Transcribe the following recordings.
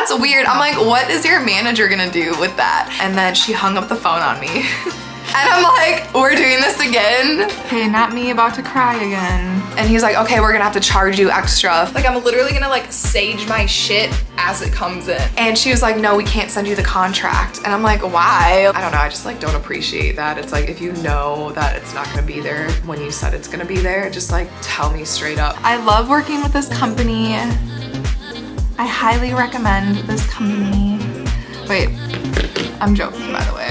that's weird. I'm like, what is your manager gonna do with that? And then she hung up the phone on me. And I'm like, we're doing this again? Okay, not me about to cry again. And he's like, okay, we're gonna have to charge you extra. Like, I'm literally gonna like sage my shit as it comes in. And she was like, no, we can't send you the contract. And I'm like, why? I don't know, I just like don't appreciate that. It's like, if you know that it's not gonna be there when you said it's gonna be there, just like tell me straight up. I love working with this company. I highly recommend this company. Wait, I'm joking, by the way.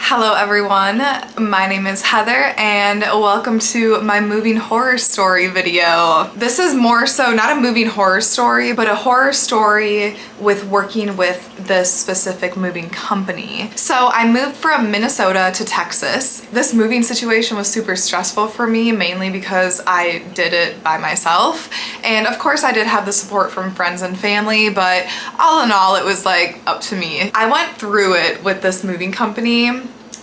Hello everyone, my name is Heather and welcome to my moving horror story video. This is more so not a moving horror story, but a horror story with working with this specific moving company. So I moved from Minnesota to Texas. This moving situation was super stressful for me, mainly because I did it by myself. And of course I did have the support from friends and family, but all in all, it was like up to me. I went through it with this moving company.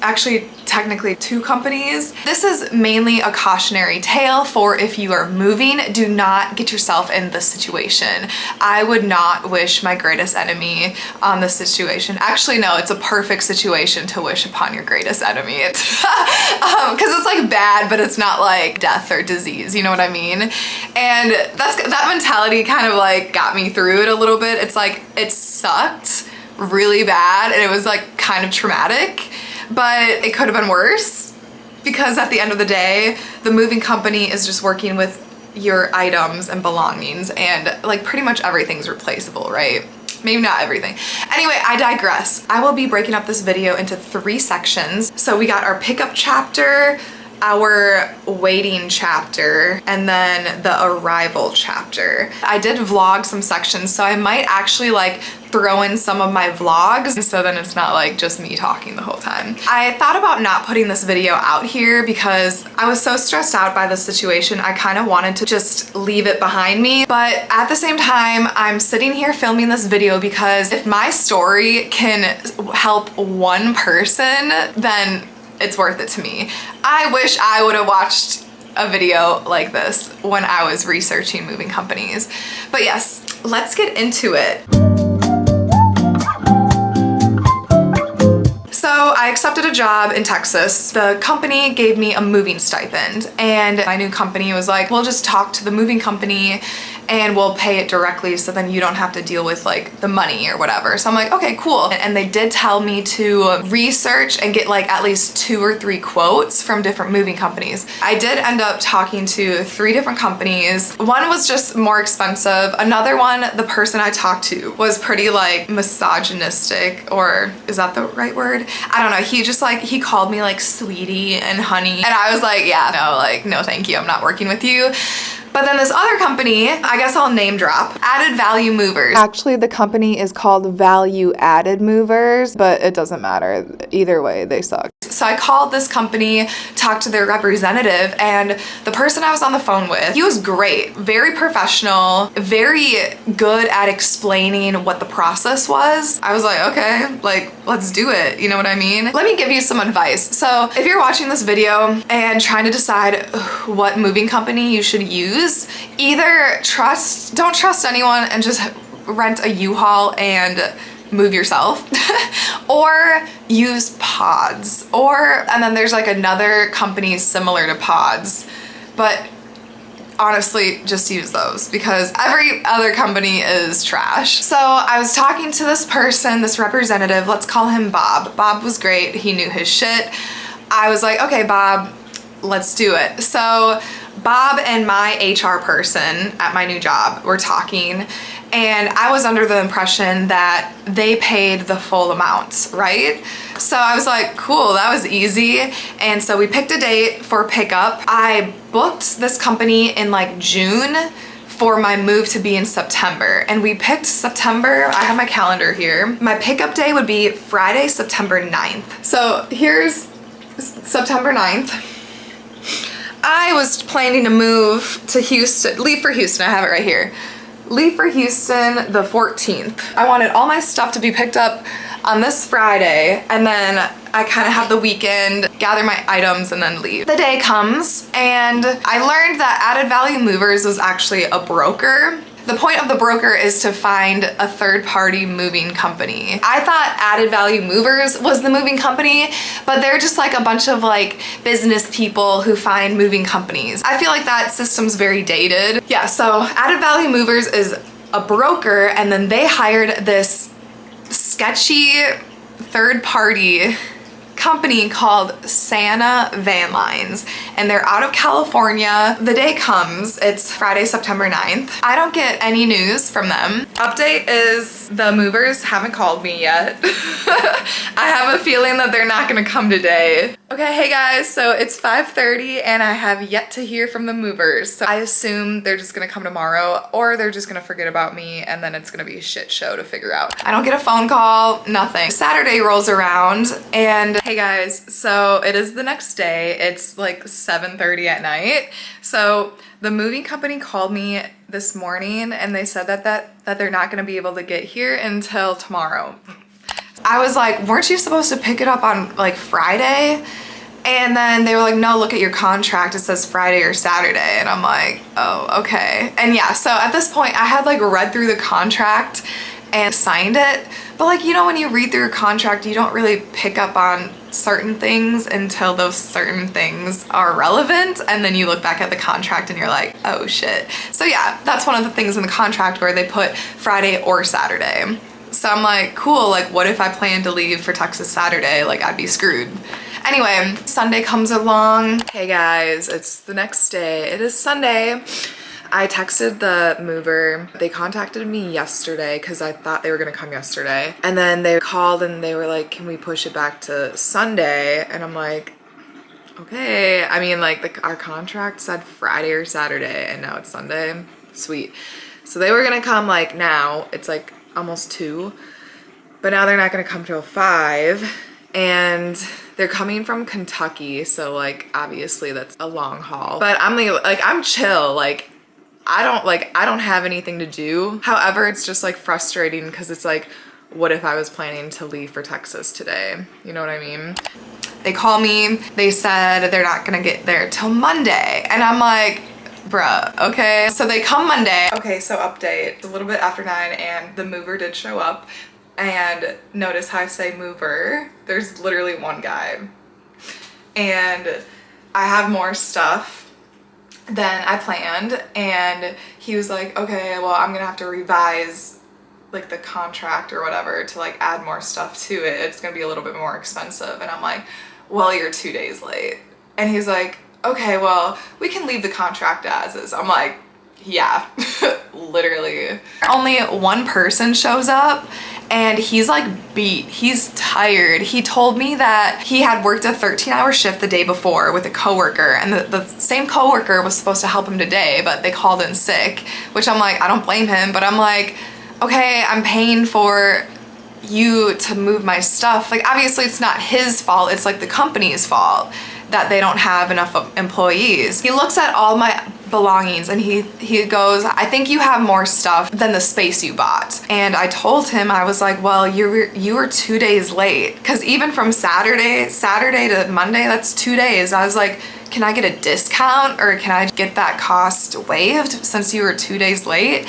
Actually, technically 2 companies. This is mainly a cautionary tale for if you are moving, do not get yourself in this situation. I would not wish my greatest enemy on this situation. Actually, no, it's a perfect situation to wish upon your greatest enemy. Because it's like bad, but it's not like death or disease, you know what I mean? And that mentality kind of like got me through it a little bit. It's like, it sucked really bad and it was like kind of traumatic. But it could have been worse because at the end of the day, the moving company is just working with your items and belongings and like pretty much everything's replaceable, right? Maybe not everything. Anyway, I digress. I will be breaking up this video into 3 sections. So we got our pickup chapter, our waiting chapter, and then the arrival chapter. I did vlog some sections, so I might actually like throw in some of my vlogs so then it's not like just me talking the whole time. I thought about not putting this video out here because I was so stressed out by the situation. I kind of wanted to just leave it behind me, but at the same time, I'm sitting here filming this video because if my story can help one person, then it's worth it to me. I wish I would have watched a video like this when I was researching moving companies. But yes, let's get into it. So I accepted a job in Texas. The company gave me a moving stipend and my new company was like, we'll just talk to the moving company and we'll pay it directly so then you don't have to deal with like the money or whatever. So I'm like, okay, cool. And they did tell me to research and get like at least 2 or 3 quotes from different moving companies. I did end up talking to 3 different companies. One was just more expensive. Another one, the person I talked to was pretty like misogynistic, or is that the right word? I don't know. He just like, he called me like sweetie and honey. And I was like, yeah, no, like, no, thank you. I'm not working with you. But then this other company, I guess I'll name drop, Added Value Movers. Actually, the company is called Value Added Movers, but it doesn't matter. Either way, they suck. So I called this company, talked to their representative, and the person I was on the phone with, he was great, very professional, very good at explaining what the process was. I was like, okay, like, let's do it. You know what I mean? Let me give you some advice. So if you're watching this video and trying to decide what moving company you should use, either don't trust anyone and just rent a U-Haul and move yourself or use Pods, and then there's like another company similar to Pods, but honestly just use those because every other company is trash. So I was talking to this person, this representative, let's call him Bob. Bob was great, he knew his shit. I was like, okay, Bob, let's do it. So Bob and my HR person at my new job were talking, and I was under the impression that they paid the full amount, right? So I was like, cool, that was easy. And so we picked a date for pickup. I booked this company in like June for my move to be in September. And we picked September, I have my calendar here. My pickup day would be Friday, September 9th. So here's September 9th. I was planning to move to Houston, leave for Houston, I have it right here. Leave for Houston the 14th. I wanted all my stuff to be picked up on this Friday, and then I kind of have the weekend, gather my items, and then leave. The day comes, and I learned that Added Value Movers was actually a broker. The point of the broker is to find a third-party moving company. I thought Added Value Movers was the moving company, but they're just like a bunch of like business people who find moving companies. I feel like that system's very dated. Yeah, so Added Value Movers is a broker, and then they hired this sketchy third-party company called Santa Van Lines, and they're out of California. The day comes, it's Friday, September 9th. I don't get any news from them. Update is the movers haven't called me yet. I have a feeling that they're not gonna come today. Okay, hey guys, so it's 5:30 and I have yet to hear from the movers. So I assume they're just gonna come tomorrow, or they're just gonna forget about me, and then it's gonna be a shit show to figure out. I don't get a phone call, nothing. Saturday rolls around, and hey guys, so it is the next day. It's like 7:30 at night. So the moving company called me this morning, and they said that they're not gonna be able to get here until tomorrow. I was like, weren't you supposed to pick it up on like Friday? And then they were like, no, look at your contract. It says Friday or Saturday. And I'm like, oh, okay. And yeah, so at this point I had like read through the contract and signed it. But like, you know, when you read through a contract, you don't really pick up on certain things until those certain things are relevant. And then you look back at the contract and you're like, oh shit. So yeah, that's one of the things in the contract where they put Friday or Saturday. So I'm like, cool, like what if I plan to leave for Texas Saturday? Like I'd be screwed. Anyway, Sunday comes along. Hey guys, it's the next day. It is Sunday. I texted the mover. They contacted me yesterday because I thought they were gonna come yesterday. And then they called and they were like, can we push it back to Sunday? And I'm like, okay. I mean, like our contract said Friday or Saturday and now it's Sunday. Sweet. So they were gonna come like now. It's like almost 2, but now they're not gonna come till 5, and they're coming from Kentucky, so like obviously that's a long haul. But I'm chill, like I don't have anything to do. However, it's just like frustrating because it's like, what if I was planning to leave for Texas today? You know what I mean? They call me, they said they're not gonna get there till Monday, and I'm like, bruh, okay. So they come Monday. Okay, so update. It's a little bit after 9 and the mover did show up. And notice how I say mover. There's literally one guy. And I have more stuff than I planned. And he was like, okay, well, I'm gonna have to revise like the contract or whatever to like add more stuff to it. It's gonna be a little bit more expensive. And I'm like, well, you're 2 days late. And he's like, okay, well, we can leave the contract as is. I'm like, yeah, literally. Only one person shows up and he's like beat, he's tired. He told me that he had worked a 13-hour shift the day before with a coworker, and the same coworker was supposed to help him today, but they called in sick, which I'm like, I don't blame him, but I'm like, okay, I'm paying for you to move my stuff. Like obviously it's not his fault, it's like the company's fault that they don't have enough employees. He looks at all my belongings and he goes, I think you have more stuff than the space you bought. And I told him, I was like, well, you were 2 days late. Cause even from Saturday to Monday, that's 2 days. I was like, can I get a discount or can I get that cost waived since you were 2 days late?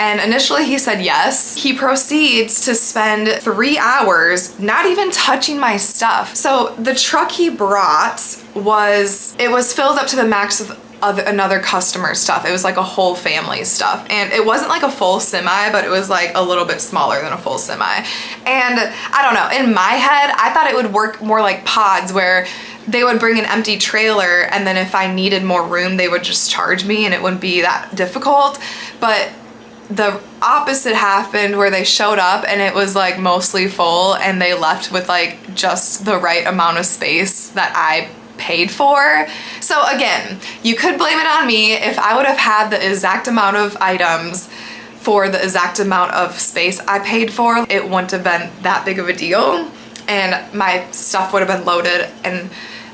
And initially he said yes. He proceeds to spend 3 hours not even touching my stuff. So the truck he brought was filled up to the max with another customer's stuff. It was like a whole family stuff. And it wasn't like a full semi, but it was like a little bit smaller than a full semi. And I don't know, in my head, I thought it would work more like pods where they would bring an empty trailer and then if I needed more room, they would just charge me and it wouldn't be that difficult. But the opposite happened where they showed up and it was like mostly full and they left with like just the right amount of space that I paid for. So again, you could blame it on me. If I would have had the exact amount of items for the exact amount of space I paid for, it wouldn't have been that big of a deal and my stuff would have been loaded and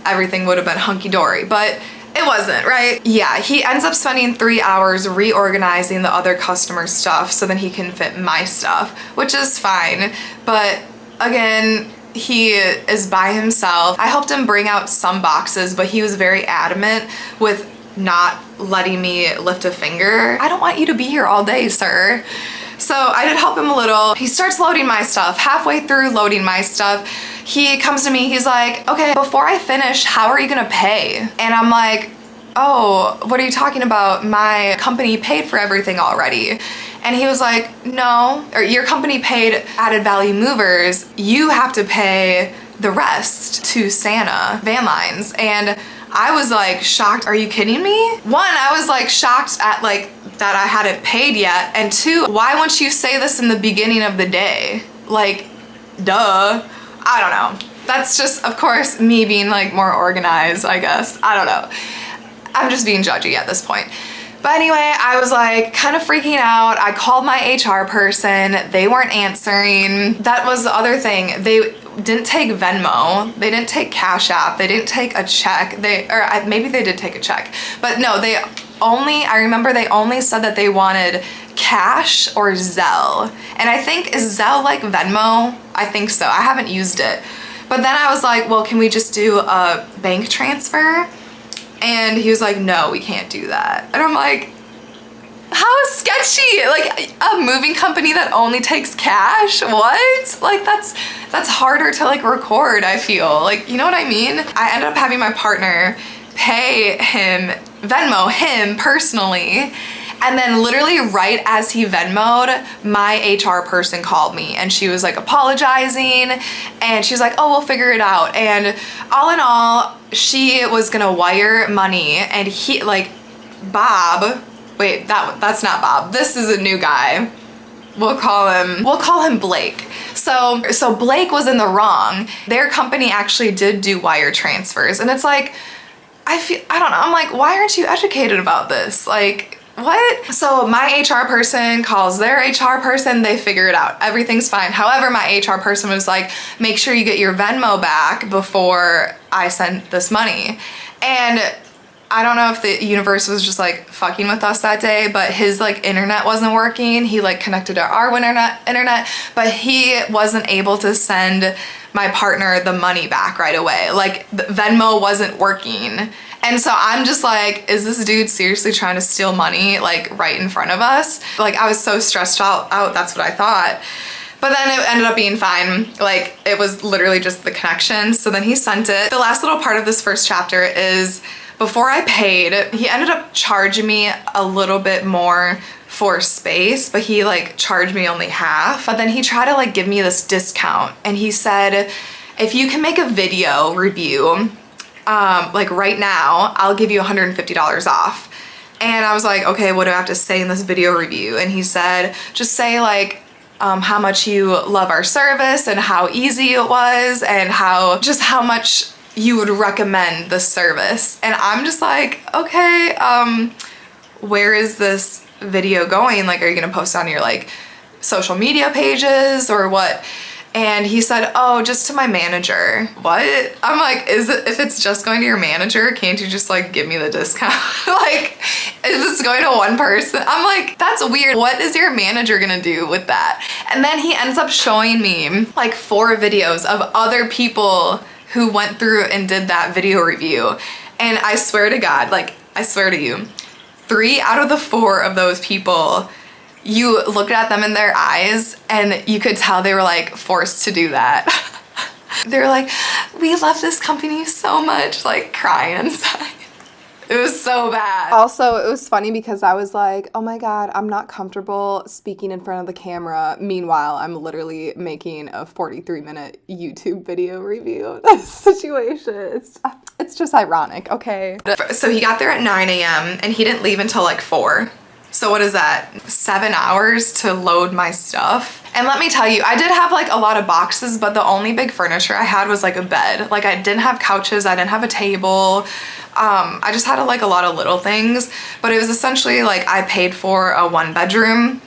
everything would have been hunky-dory, but it wasn't, right? Yeah, he ends up spending 3 hours reorganizing the other customer's stuff so then he can fit my stuff, which is fine. But again, he is by himself. I helped him bring out some boxes, but he was very adamant with not letting me lift a finger. I don't want you to be here all day, sir. So I did help him a little. He starts loading my stuff. Halfway through loading my stuff, he comes to me, he's like, okay, before I finish, how are you gonna pay? And I'm like, oh, what are you talking about? My company paid for everything already. And he was like, no, or your company paid added value movers. You have to pay the rest to Santa Van Lines. And I was like shocked. Are you kidding me? One, I was like shocked at like that I hadn't paid yet. And two, why wouldn't you say this in the beginning of the day? Like, duh. I don't know. That's just, of course, me being like more organized, I guess. I don't know. I'm just being judgy at this point. But anyway, I was like kind of freaking out. I called my HR person. They weren't answering. That was the other thing. They didn't take Venmo. They didn't take Cash App. They didn't take a check. Maybe they did take a check. But no, I remember they only said that they wanted cash or Zelle. And I think, is Zelle like Venmo? I think so. I haven't used it. But then I was like, well, can we just do a bank transfer? And he was like, no, we can't do that. And I'm like, how sketchy? Like a moving company that only takes cash? What? Like that's harder to like record, I feel. Like, you know what I mean? I ended up having my partner pay him, Venmo him personally. And then literally right as he Venmo'd, my HR person called me and she was like apologizing and she was like, oh, we'll figure it out. And all in all, she was gonna wire money and he, like, Bob, wait, that's not Bob. This is a new guy. We'll call him Blake. So Blake was in the wrong. Their company actually did do wire transfers. And it's like, I don't know, I'm like, why aren't you educated about this? Like, what? So my HR person calls their HR person, they figure it out. Everything's fine. However, my HR person was like, make sure you get your Venmo back before I send this money. And I don't know if the universe was just like fucking with us that day, but his like internet wasn't working. He like connected to our internet, but he wasn't able to send my partner the money back right away. Like Venmo wasn't working. And so I'm just like, is this dude seriously trying to steal money like right in front of us? Like I was so stressed out, that's what I thought. But then it ended up being fine. Like it was literally just the connection. So then he sent it. The last little part of this first chapter is before I paid, he ended up charging me a little bit more for space, but he like charged me only half. But then he tried to like give me this discount and he said, if you can make a video review, like right now, I'll give you $150 off. And I was like, okay, what do I have to say in this video review? And he said, just say like, how much you love our service and how easy it was and how much you would recommend the service. And I'm just like, okay, where is this video going? Like, are you gonna post on your like social media pages or what? And he said, oh, just to my manager. What? I'm like, if it's just going to your manager, can't you just like give me the discount? Like, if it's going to one person, I'm like, that's weird. What is your manager gonna do with that? And then he ends up showing me like 4 videos of other people who went through and did that video review. And I swear to God, like, I swear to you, 3 out of the 4 of those people, you looked at them in their eyes and you could tell they were like forced to do that. They were like, we love this company so much, like crying inside. It was so bad. Also, it was funny because I was like, oh my God, I'm not comfortable speaking in front of the camera. Meanwhile, I'm literally making a 43-minute YouTube video review of this situation. It's just ironic, okay? So he got there at 9 a.m. and he didn't leave until like 4. So what is that? 7 hours to load my stuff. And let me tell you, I did have like a lot of boxes, but the only big furniture I had was like a bed. Like I didn't have couches, I didn't have a table. I just had like a lot of little things, but it was essentially like I paid for a 1-bedroom.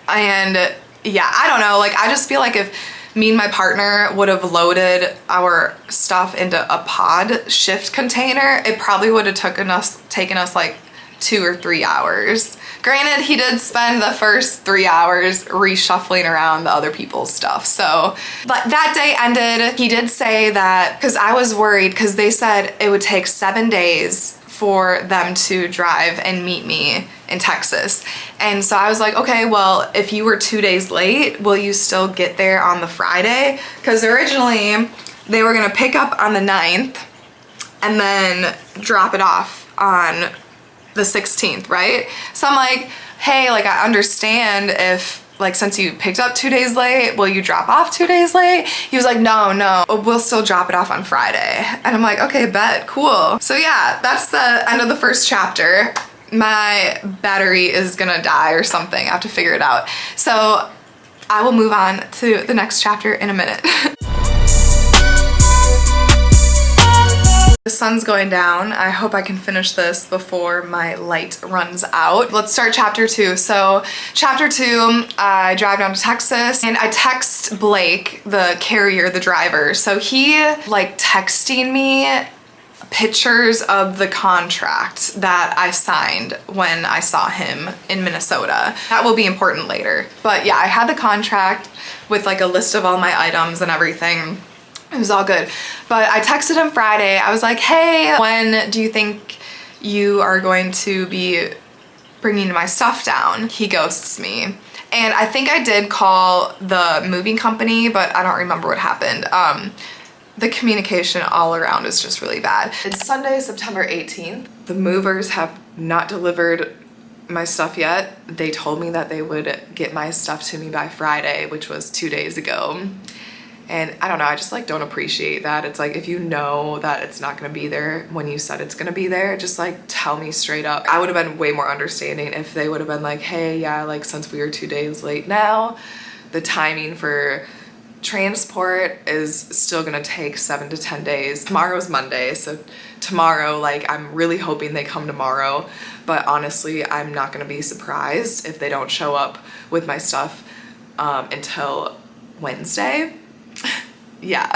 And yeah, I don't know, like I just feel like if me and my partner would have loaded our stuff into a pod shift container, it probably would have taken us like 2 or 3 hours. Granted, he did spend the first 3 hours reshuffling around the other people's stuff. So, but that day ended. He did say that, because I was worried, because they said it would take 7 days for them to drive and meet me in Texas. And so I was like, okay, well, if you were 2 days late, will you still get there on the Friday? Because originally they were gonna pick up on the 9th and then drop it off on the 16th, right? So I'm like, hey, like I understand if, like, since you picked up 2 days late, will you drop off 2 days late? He was like, no, we'll still drop it off on Friday. And I'm like, okay, bet, cool. So yeah, that's the end of the first chapter. My battery is gonna die or something. I have to figure it out. So I will move on to the next chapter in a minute. The sun's going down. I hope I can finish this before my light runs out. Let's start chapter 2. So chapter 2, I drive down to Texas and I text Blake, the carrier, the driver. So he like texting me pictures of the contract that I signed when I saw him in Minnesota. That will be important later. But yeah, I had the contract with like a list of all my items and everything. It was all good. But I texted him Friday. I was like, hey, when do you think you are going to be bringing my stuff down? He ghosts me. And I think I did call the moving company, but I don't remember what happened. The communication all around is just really bad. It's Sunday, September 18th. The movers have not delivered my stuff yet. They told me that they would get my stuff to me by Friday, which was 2 days ago. And I don't know, I just like don't appreciate that. It's like, if you know that it's not gonna be there when you said it's gonna be there, just like tell me straight up. I would have been way more understanding if they would have been like, hey, yeah, like since we are 2 days late now, the timing for transport is still gonna take 7 to 10 days. Tomorrow's Monday, so tomorrow, like I'm really hoping they come tomorrow, but honestly, I'm not gonna be surprised if they don't show up with my stuff until Wednesday. Yeah.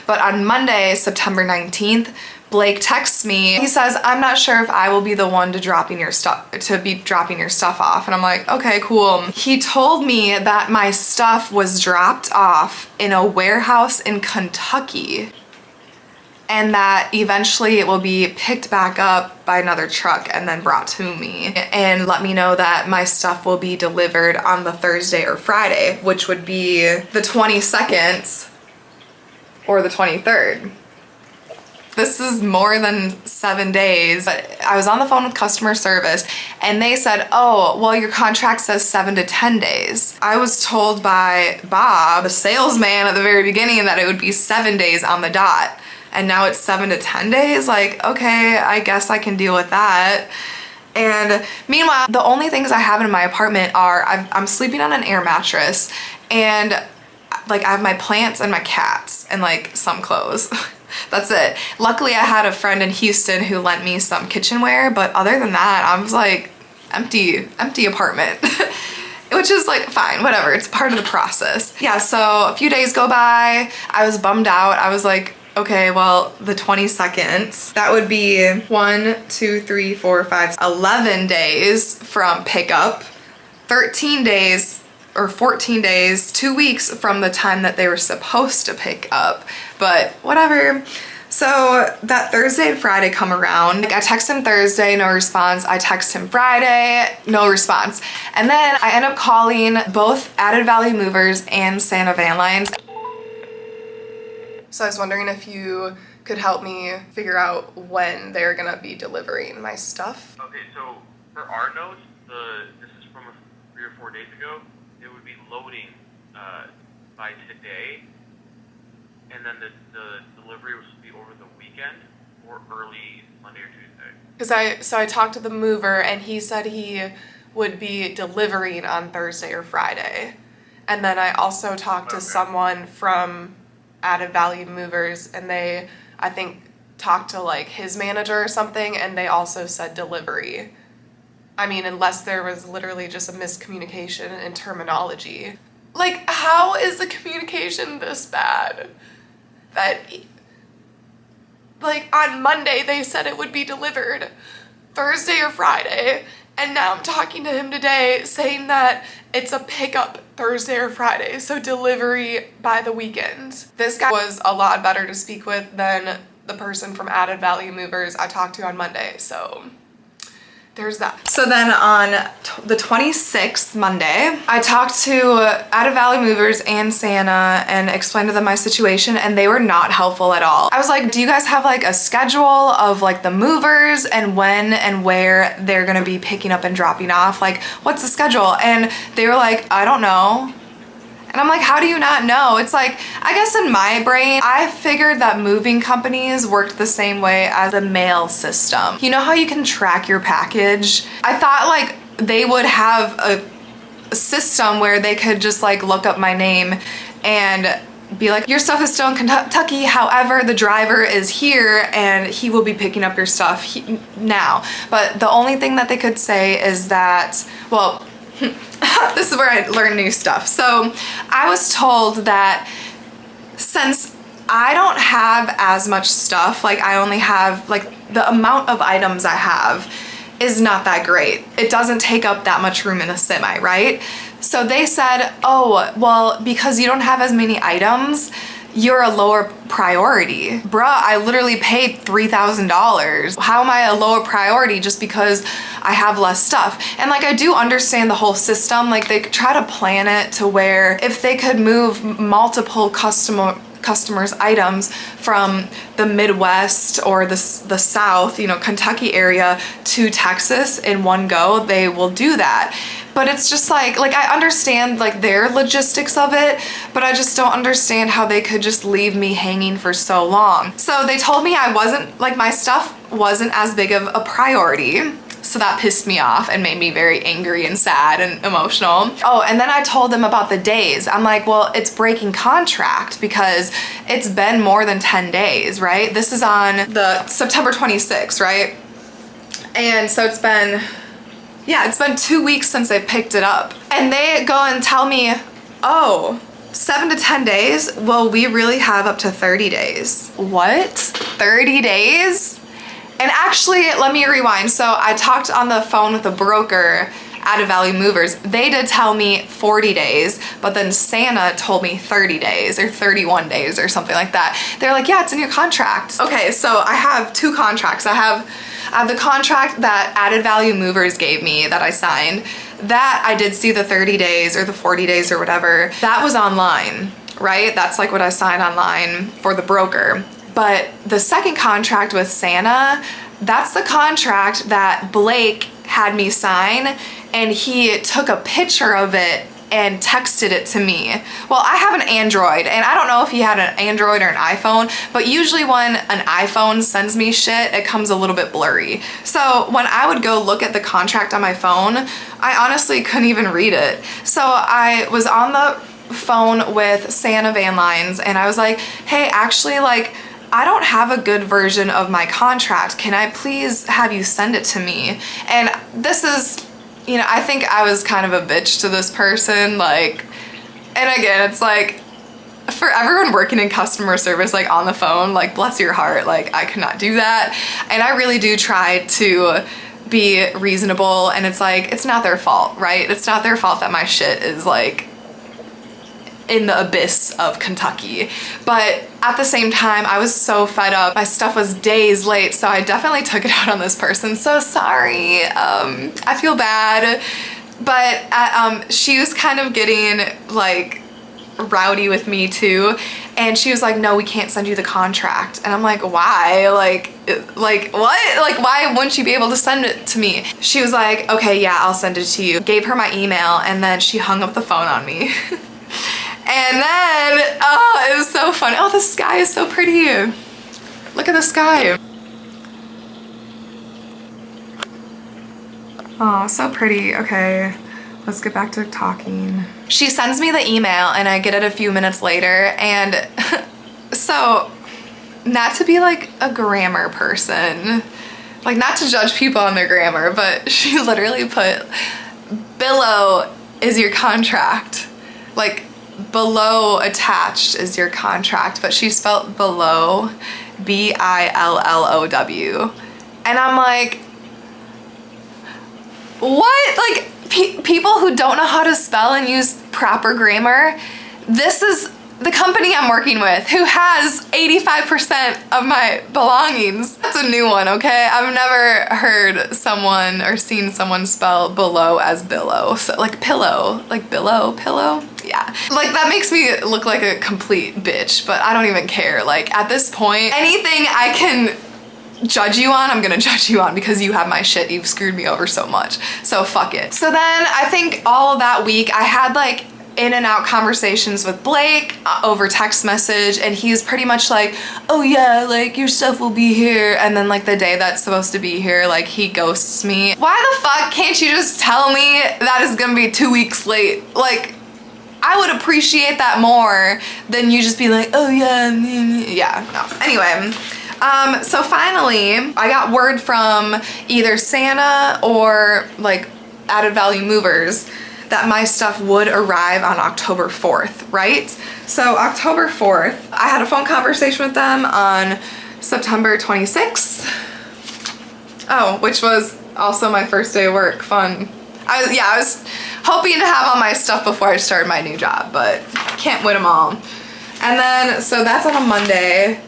But on Monday, September 19th, Blake texts me. He says, I'm not sure if I will be the one to dropping your stuff off. And I'm like, okay, cool. He told me that my stuff was dropped off in a warehouse in Kentucky and that eventually it will be picked back up by another truck and then brought to me, and let me know that my stuff will be delivered on the Thursday or Friday, which would be the 22nd or the 23rd. This is more than 7 days. But I was on the phone with customer service and they said, oh, well, your contract says 7 to 10 days. I was told by Bob, the salesman at the very beginning, that it would be 7 days on the dot. And now it's 7 to 10 days. Like, okay, I guess I can deal with that. And meanwhile, the only things I have in my apartment are I'm sleeping on an air mattress, and like I have my plants and my cats and like some clothes. That's it. Luckily, I had a friend in Houston who lent me some kitchenware, but other than that, I was like empty apartment. Which is like fine, whatever. It's part of the process. Yeah, so a few days go by. I was bummed out. I was like, okay, well, the 22nd, that would be 1, 2, 3, 4, 5, 11 days from pickup, 13 days or 14 days, 2 weeks from the time that they were supposed to pick up, but whatever. So that Thursday and Friday come around. Like I text him Thursday, no response. I text him Friday, no response. And then I end up calling both Added Value Movers and Santa Van Lines. So I was wondering if you could help me figure out when they're gonna be delivering my stuff. Okay, so for our notes, this is from 3 or 4 days ago. It would be loading by today, and then the delivery was to be over the weekend or early Monday or Tuesday. So I talked to the mover and he said he would be delivering on Thursday or Friday. And then I also talked to someone from Added Value Movers, and they, I think, talked to like his manager or something, and they also said delivery. I mean, unless there was literally just a miscommunication in terminology. Like, how is the communication this bad? That, like, on Monday they said it would be delivered Thursday or Friday, and now I'm talking to him today saying that it's a pickup Thursday or Friday, so delivery by the weekend. This guy was a lot better to speak with than the person from Added Value Movers I talked to on Monday. So there's that. So then on the 26th, Monday, I talked to Added Value Movers and Santa and explained to them my situation, and they were not helpful at all. I was like, do you guys have like a schedule of like the movers and when and where they're gonna be picking up and dropping off? Like, what's the schedule? And they were like, I don't know. And I'm like, how do you not know? It's like, I guess in my brain, I figured that moving companies worked the same way as the mail system. You know how you can track your package? I thought like they would have a system where they could just like look up my name and be like, your stuff is still in Kentucky, however, the driver is here and he will be picking up your stuff now. But the only thing that they could say is that, well, this is where I learn new stuff. So I was told that since I don't have as much stuff, like I only have like the amount of items I have is not that great. It doesn't take up that much room in a semi, right? So they said, oh, well, because you don't have as many items, you're a lower priority. Bruh, I literally paid $3,000. How am I a lower priority just because I have less stuff? And like, I do understand the whole system. Like they try to plan it to where if they could move multiple customers' items from the Midwest or the South, you know, Kentucky area to Texas in one go, they will do that. But it's just like I understand like their logistics of it, but I just don't understand how they could just leave me hanging for so long. So they told me I wasn't, like my stuff wasn't as big of a priority. So that pissed me off and made me very angry and sad and emotional. Oh, and then I told them about the days. I'm like, well, it's breaking contract because it's been more than 10 days, right? This is on the September 26th, right? And so it's been 2 weeks since they picked it up. And they go and tell me, oh, 7 to 10 days? Well, we really have up to 30 days. What? 30 days? And actually, let me rewind. So I talked on the phone with a broker, Added Value Movers. They did tell me 40 days, but then Santa told me 30 days or 31 days or something like that. They're like, yeah, it's in your contract. Okay, so I have two contracts. I have the contract that Added Value Movers gave me that I signed. That I did see the 30 days or the 40 days or whatever. That was online, right? That's like what I signed online for the broker. But the second contract with Santa, that's the contract that Blake had me sign, and he took a picture of it and texted it to me. Well, I have an Android, and I don't know if he had an Android or an iPhone, but usually when an iPhone sends me shit, it comes a little bit blurry. So when I would go look at the contract on my phone, I honestly couldn't even read it. So I was on the phone with Santa Van Lines, and I was like, hey, actually, like, I don't have a good version of my contract. Can I please have you send it to me? And this is, you know, I think I was kind of a bitch to this person, like, and again, it's like, for everyone working in customer service, like on the phone, like bless your heart, like I could not do that. And I really do try to be reasonable, and it's like, it's not their fault, right? It's not their fault that my shit is like in the abyss of Kentucky. But at the same time, I was so fed up. My stuff was days late, so I definitely took it out on this person. So sorry. I feel bad. But she was kind of getting like rowdy with me too. And she was like, no, we can't send you the contract. And I'm like, why? Like what? Like, why wouldn't you be able to send it to me? She was like, okay, yeah, I'll send it to you. Gave her my email, and then she hung up the phone on me. And then, oh, it was so funny. Oh, the sky is so pretty. Look at the sky. Oh, so pretty. Okay, let's get back to talking. She sends me the email, and I get it a few minutes later. And so, not to be like a grammar person, like not to judge people on their grammar, but she literally put, below is your contract. Like, below attached is your contract, but she spelled below B-I-L-L-O-W. And I'm like, what? Like, people who don't know how to spell and use proper grammar, this is the company I'm working with, who has 85% of my belongings. That's a new one, okay? I've never heard someone or seen someone spell below as billow. So like pillow, like billow, pillow. Yeah. Like that makes me look like a complete bitch, but I don't even care. Like at this point, anything I can judge you on, I'm gonna judge you on because you have my shit. You've screwed me over so much. So fuck it. So then I think all of that week I had like in and out conversations with Blake over text message, and he's pretty much like, oh yeah, like your stuff will be here, and then like the day that's supposed to be here, like he ghosts me. Why the fuck can't you just tell me that it's gonna be 2 weeks late? Like I would appreciate that more than you just be like, oh yeah, no. Anyway, so finally I got word from either Santa or like Added Value Movers that my stuff would arrive on October 4th, right? So October 4th, I had a phone conversation with them on September 26th. Oh, which was also my first day of work, fun. I was hoping to have all my stuff before I started my new job, but can't win them all. And then, so that's on a Monday.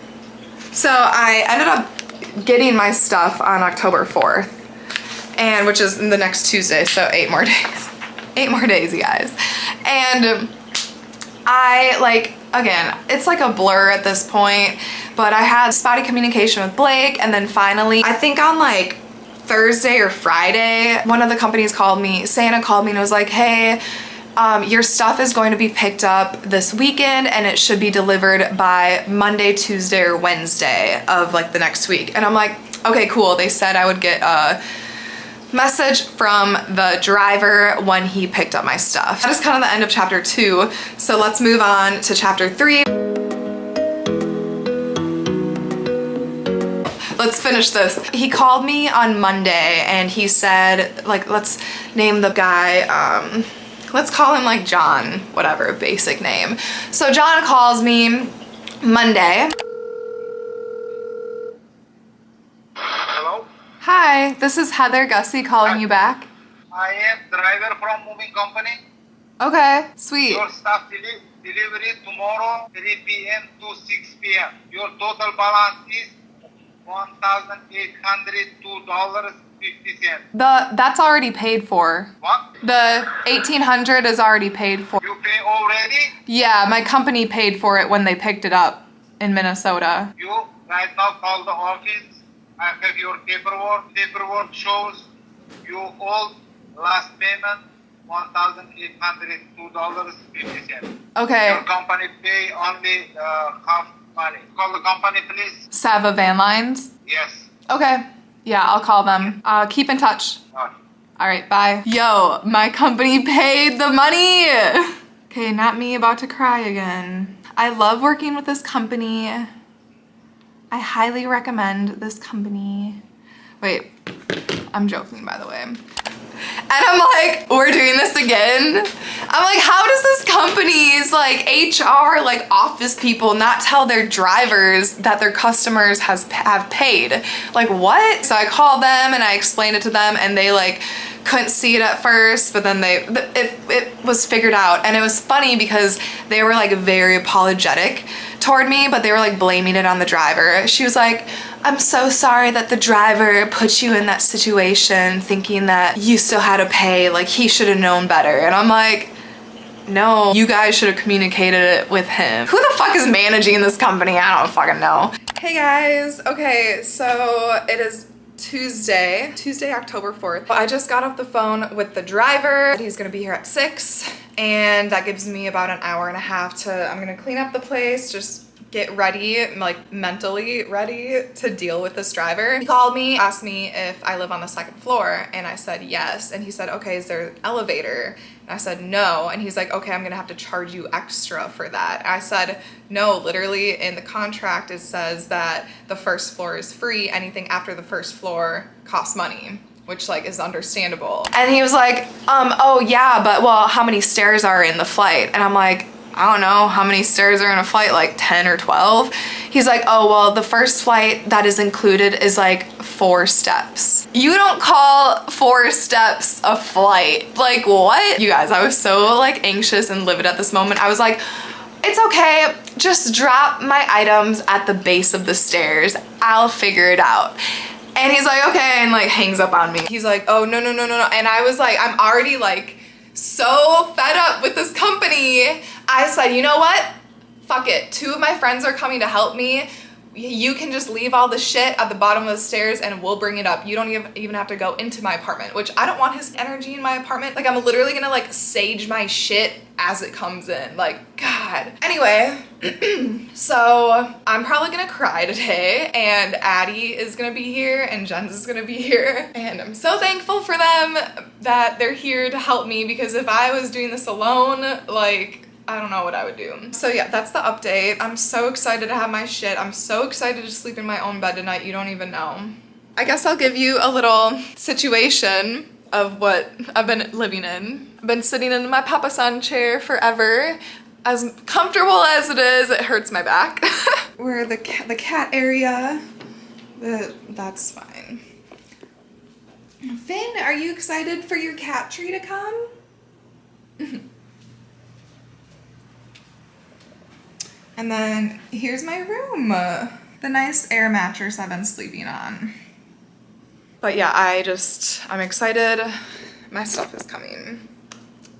So I ended up getting my stuff on October 4th, and which is the next Tuesday, so 8 more days. 8 more days, you guys. And I like, again, it's like a blur at this point, but I had spotty communication with Blake, and then finally, I think on like Thursday or Friday, one of the companies called me, Santa called me and was like, hey, your stuff is going to be picked up this weekend and it should be delivered by Monday, Tuesday, or Wednesday of like the next week. And I'm like, okay, cool. They said I would get a message from the driver when he picked up my stuff. That is kind of the end of chapter 2. So let's move on to chapter 3. Let's finish this. He called me on Monday and he said, like, let's name the guy, let's call him like John, whatever, basic name. So John calls me Monday. Hello? Hi, this is Heather Gussie calling you back. I am driver from moving company. Okay, sweet. Your staff delivery tomorrow 3 p.m. to 6 p.m. Your total balance is $1,802.50. That's already paid for. What? The $1,800 is already paid for. You pay already? Yeah, my company paid for it when they picked it up in Minnesota. You right now call the office. I have your paperwork. Paperwork shows you owe last payment $1,802.50. Okay. Your company pay only half money. Call the company, please. Sava Van Lines? Yes. Okay. Yeah, I'll call them. Keep in touch. Okay. All right, bye. Yo, my company paid the money. Okay, not me about to cry again. I love working with this company. I highly recommend this company. Wait, I'm joking, by the way. And I'm like, we're doing this again? I'm like, how does this company's like HR, like office people not tell their drivers that their customers have paid? Like what? So I called them and I explained it to them and they like couldn't see it at first, but then it was figured out. And it was funny because they were like very apologetic toward me, but they were like blaming it on the driver. She was like, I'm so sorry that the driver put you in that situation thinking that you still had to pay, like he should have known better. And I'm like, no, you guys should have communicated it with him. Who the fuck is managing this company? I don't fucking know. Hey guys, okay, so it is Tuesday, October 4th. I just got off the phone with the driver. He's gonna be here at 6, and that gives me about an hour and a half to, I'm gonna clean up the place, just get ready, like mentally ready to deal with this driver. He called me, asked me if I live on the 2nd floor, and I said yes. And he said, okay, is there an elevator? And I said no. And he's like, okay, I'm gonna have to charge you extra for that. And I said, no, literally in the contract it says that the 1st floor is free. Anything after the 1st floor costs money, which like is understandable. And he was like, oh yeah, but well, how many stairs are in the flight? And I'm like, I don't know, how many stairs are in a flight, like 10 or 12? He's like, oh, well, the first flight that is included is like 4 steps. You don't call 4 steps a flight. Like what? You guys, I was so like anxious and livid at this moment. I was like, it's okay, just drop my items at the base of the stairs. I'll figure it out. And he's like, okay, and like hangs up on me. He's like, oh, no. And I was like, I'm already like so fed up with this company. I said, you know what? Fuck it. 2 of my friends are coming to help me. You can just leave all the shit at the bottom of the stairs and we'll bring it up. You don't even have to go into my apartment, which I don't want his energy in my apartment. Like, I'm literally gonna like sage my shit as it comes in. Like, God. Anyway, so I'm probably gonna cry today, and Addie is gonna be here and Jens is gonna be here. And I'm so thankful for them that they're here to help me, because if I was doing this alone, like, I don't know what I would do. So yeah, that's the update. I'm so excited to have my shit. I'm so excited to sleep in my own bed tonight. You don't even know. I guess I'll give you a little situation of what I've been living in. I've been sitting in my Papa San chair forever. As comfortable as it is, it hurts my back. We're the cat area. That's fine. Finn, are you excited for your cat tree to come? And then here's my room. The nice air mattress I've been sleeping on. But yeah, I'm excited. My stuff is coming.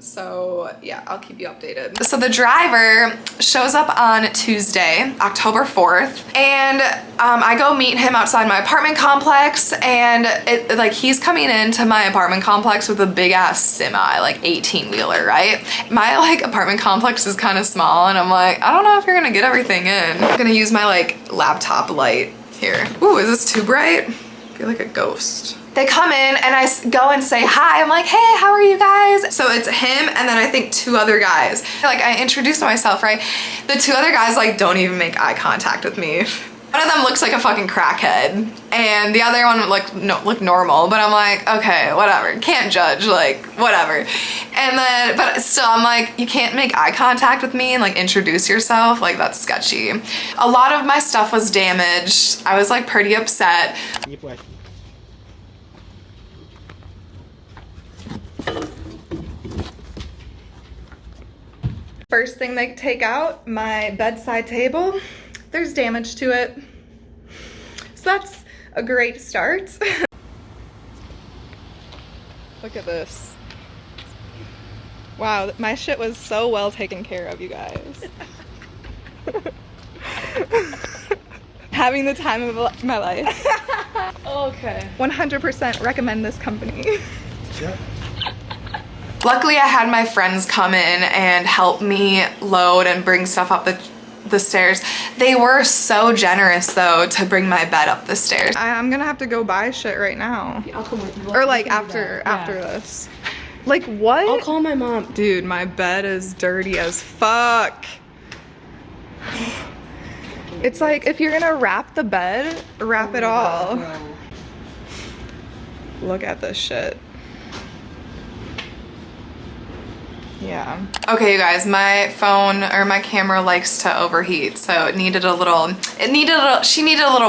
So yeah, I'll keep you updated. So the driver shows up on Tuesday, October 4th, and I go meet him outside my apartment complex, and he's coming into my apartment complex with a big ass semi, like 18-wheeler, right? My like apartment complex is kind of small, and I'm like, I don't know if you're gonna get everything in. I'm gonna use my like laptop light here. Ooh, is this too bright? I feel like a ghost. They come in and I go and say hi. I'm like, hey, how are you guys? So it's him and then I think 2 other guys. Like, I introduced myself, right? The 2 other guys like don't even make eye contact with me. One of them looks like a fucking crackhead and the other one looked normal, but I'm like, okay, whatever. Can't judge, like, whatever. And then, but still, I'm like, you can't make eye contact with me and like introduce yourself. Like, that's sketchy. A lot of my stuff was damaged. I was like pretty upset. First thing they take out, my bedside table. There's damage to it. So that's a great start. Look at this. Wow, my shit was so well taken care of, you guys. Having the time of my life. Okay. 100% recommend this company. Yep. Luckily, I had my friends come in and help me load and bring stuff up the stairs. They were so generous though to bring my bed up the stairs. I'm gonna have to go buy shit right now. I'll come with you. Or like after this. Like what? I'll call my mom. Dude, my bed is dirty as fuck. It's like if you're gonna wrap the bed, wrap it all. Look at this shit. Yeah. Okay, you guys, my phone or my camera likes to overheat, so she needed a little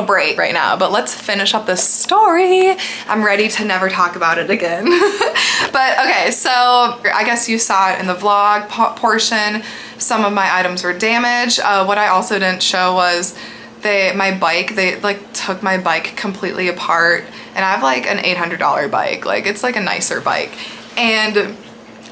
break right now, but let's finish up this story. I'm ready to never talk about it again. But okay, so I guess you saw it in the vlog portion. Some of my items were damaged. What I also didn't show was they like took my bike completely apart, and I have like an $800 bike. Like, it's like a nicer bike. And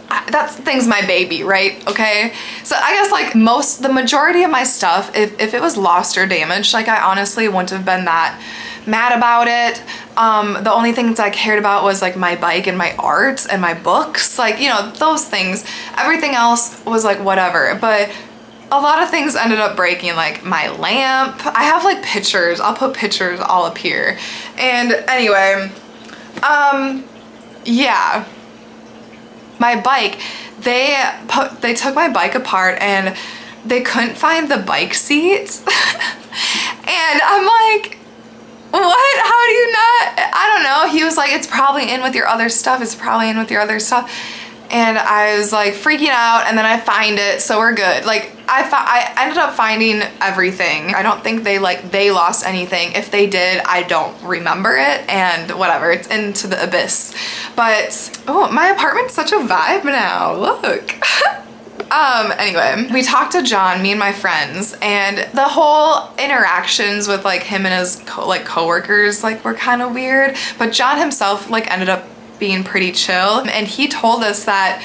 that thing's my baby, right? Okay, so I guess like the majority of my stuff, if it was lost or damaged, like I honestly wouldn't have been that mad about it. The only things I cared about was like my bike and my art and my books, like, you know, those things. Everything else was like whatever, but a lot of things ended up breaking, like my lamp. I have like pictures. I'll put pictures all up here. And anyway, yeah. My bike, they took my bike apart and they couldn't find the bike seats. And I'm like, what? How do you not? I don't know. He was like, it's probably in with your other stuff. It's probably in with your other stuff. And I was like freaking out, and then I find it, so we're good. Like, I ended up finding everything. I don't think they lost anything. If they did, I don't remember it, and whatever, it's into the abyss. But, oh, my apartment's such a vibe now, look. Anyway, we talked to John, me and my friends, and the whole interactions with like him and his coworkers like were kind of weird, but John himself like ended up being pretty chill, and he told us that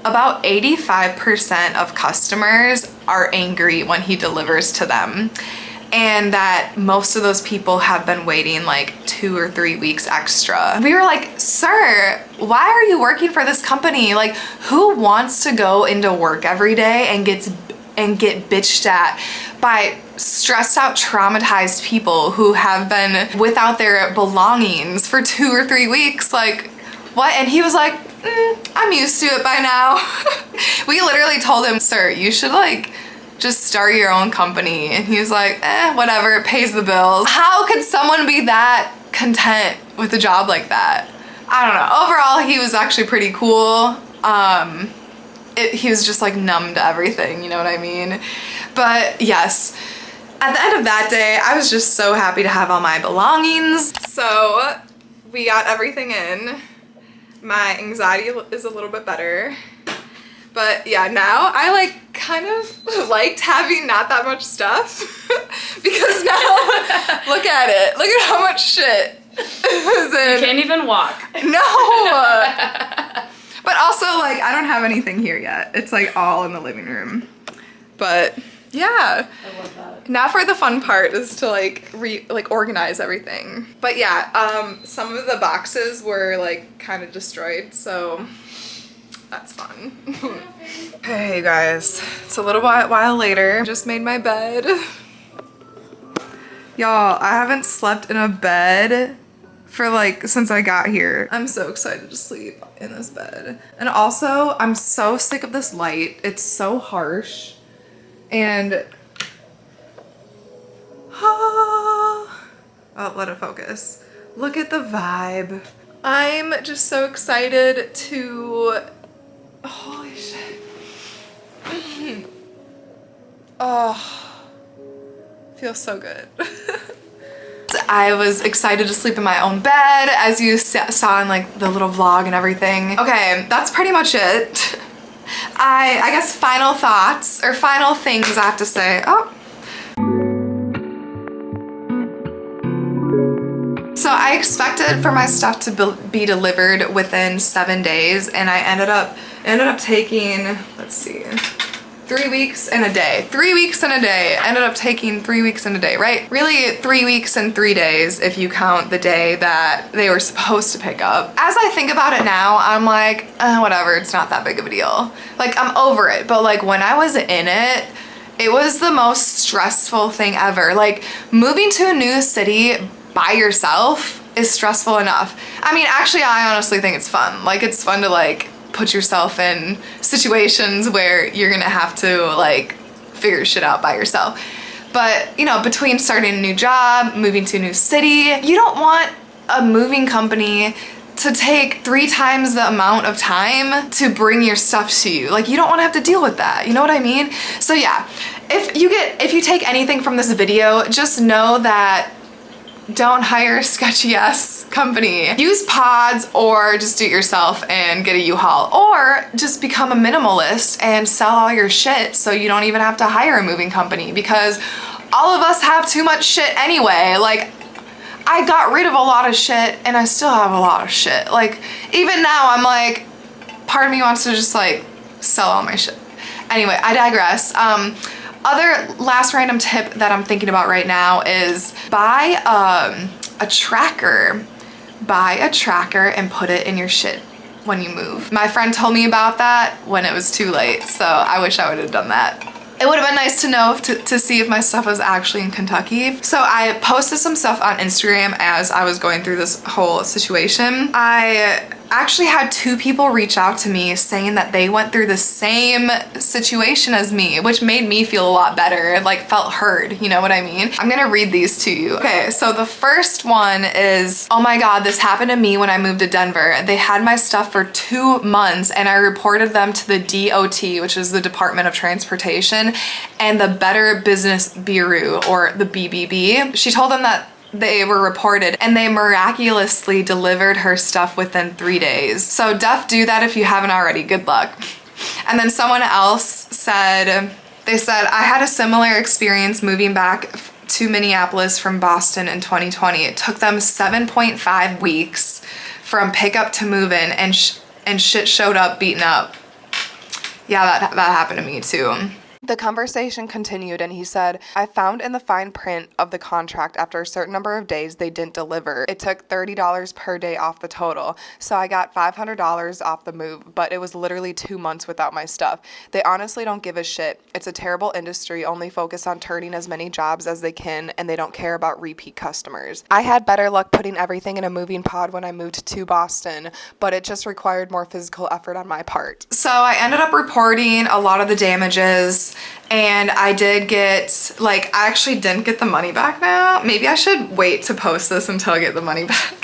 about 85% of customers are angry when he delivers to them, and that most of those people have been waiting like 2 or 3 weeks extra. We were like, sir, why are you working for this company? Like, who wants to go into work every day and get bitched at by stressed out, traumatized people who have been without their belongings for 2 or 3 weeks? Like, what? And he was like, I'm used to it by now. We literally told him, sir, you should like just start your own company. And he was like, whatever, it pays the bills. How could someone be that content with a job like that? I don't know. Overall, he was actually pretty cool. He was just like numb to everything, you know what I mean? But yes, at the end of that day, I was just so happy to have all my belongings. So we got everything in. My anxiety is a little bit better. But yeah, now I like kind of liked having not that much stuff because now look at it. Look at how much shit is in. You can't even walk. No. But also like I don't have anything here yet. It's like all in the living room. But yeah. I love that. Now for the fun part is to like organize everything. But yeah, some of the boxes were like kind of destroyed, so that's fun. Hey guys, it's a little while later. Just made my bed. Y'all, I haven't slept in a bed for like since I got here. I'm so excited to sleep in this bed. And also, I'm so sick of this light. It's so harsh. And oh, let it focus. Look at the vibe. I'm just so excited to, holy shit. Oh, feels so good. I was excited to sleep in my own bed, as you saw in like the little vlog and everything. Okay, that's pretty much it. I guess final thoughts or final things I have to say. Oh. So I expected for my stuff to be delivered within 7 days, and I ended up taking, let's see, 3 weeks and a day. 3 weeks and a day. Ended up taking 3 weeks and a day, right? Really 3 weeks and 3 days if you count the day that they were supposed to pick up. As I think about it now, I'm like, whatever, it's not that big of a deal. Like, I'm over it. But like when I was in it, it was the most stressful thing ever. Like, moving to a new city by yourself is stressful enough. I mean, actually, I honestly think it's fun. Like, it's fun to like put yourself in situations where you're gonna have to like figure shit out by yourself. But you know, between starting a new job, moving to a new city, you don't want a moving company to take 3 times the amount of time to bring your stuff to you. Like, you don't want to have to deal with that, you know what I mean? So yeah, if you take anything from this video, just know that don't hire a sketchy ass company. Use pods or just do it yourself and get a U-Haul, or just become a minimalist and sell all your shit so you don't even have to hire a moving company, because all of us have too much shit anyway. Like, I got rid of a lot of shit and I still have a lot of shit. Like, even now I'm like, part of me wants to just like sell all my shit. Anyway, I digress. Other last random tip that I'm thinking about right now is buy a tracker. Buy a tracker and put it in your shit when you move. My friend told me about that when it was too late, so I wish I would have done that. It would have been nice to know to see if my stuff was actually in Kentucky. So I posted some stuff on Instagram as I was going through this whole situation. I actually had 2 people reach out to me saying that they went through the same situation as me, which made me feel a lot better. It like felt heard, you know what I mean? I'm gonna read these to you. Okay, so the first one is, oh my God, this happened to me when I moved to Denver. They had my stuff for 2 months and I reported them to the DOT, which is the Department of Transportation, and the Better Business Bureau, or the BBB. She told them that they were reported and they miraculously delivered her stuff within 3 days. So do that if you haven't already. Good luck. And then someone else said, they said, I had a similar experience moving back to Minneapolis from Boston in 2020. It took them 7.5 weeks from pickup to move in, and shit showed up beaten up. Yeah, that happened to me too. The conversation continued and he said, I found in the fine print of the contract after a certain number of days they didn't deliver. It took $30 per day off the total. So I got $500 off the move, but it was literally 2 months without my stuff. They honestly don't give a shit. It's a terrible industry, only focus on turning as many jobs as they can, and they don't care about repeat customers. I had better luck putting everything in a moving pod when I moved to Boston, but it just required more physical effort on my part. So I ended up reporting a lot of the damages, and I did get, like, I actually didn't get the money back now. Maybe I should wait to post this until I get the money back.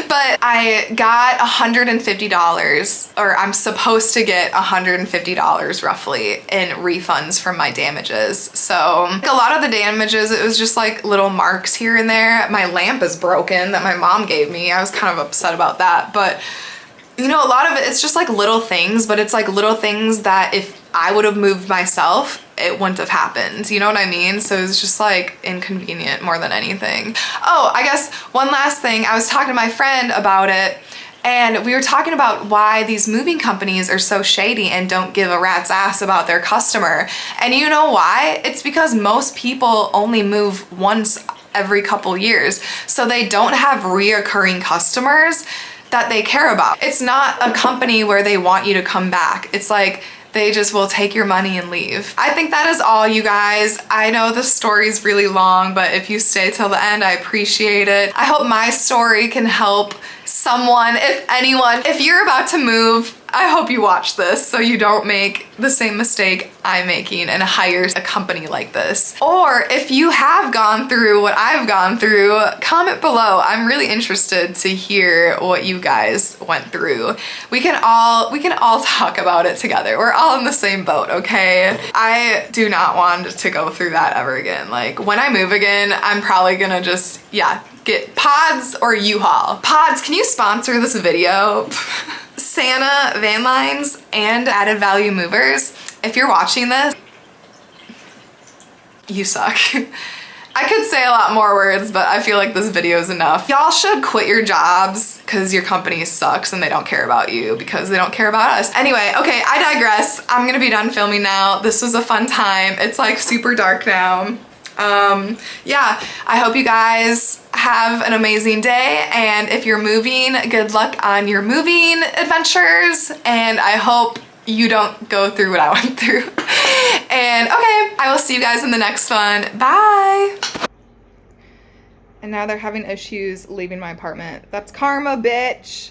But I got $150, or I'm supposed to get $150 roughly in refunds from my damages. So a lot of the damages, it was just like little marks here and there. My lamp is broken that my mom gave me. I was kind of upset about that, but you know, a lot of it, it's just like little things, but it's like little things that if I would have moved myself, it wouldn't have happened. You know what I mean? So it was just like inconvenient more than anything. Oh, I guess one last thing. I was talking to my friend about it, and we were talking about why these moving companies are so shady and don't give a rat's ass about their customer. And you know why? It's because most people only move once every couple years. So they don't have reoccurring customers that they care about. It's not a company where they want you to come back. It's like they just will take your money and leave. I think that is all, you guys. I know the story's really long, but if you stay till the end, I appreciate it. I hope my story can help someone, if anyone. If you're about to move, I hope you watch this so you don't make the same mistake I'm making and hire a company like this. Or if you have gone through what I've gone through, comment below. I'm really interested to hear what you guys went through. We can all talk about it together. We're all in the same boat, okay? I do not want to go through that ever again. Like, when I move again, I'm probably gonna just, yeah, get Pods or U-Haul. Pods, can you sponsor this video? Santa Van Lines and Added Value Movers, if you're watching this, you suck. I could say a lot more words, but I feel like this video is enough. Y'all should quit your jobs because your company sucks and they don't care about you because they don't care about us. Anyway, okay, I digress. I'm gonna be done filming now. This was a fun time. It's like super dark now. Yeah, I hope you guys have an amazing day, and if you're moving, good luck on your moving adventures, and I hope you don't go through what I went through. And okay, I will see you guys in the next one. Bye. And now they're having issues leaving my apartment. That's karma, bitch.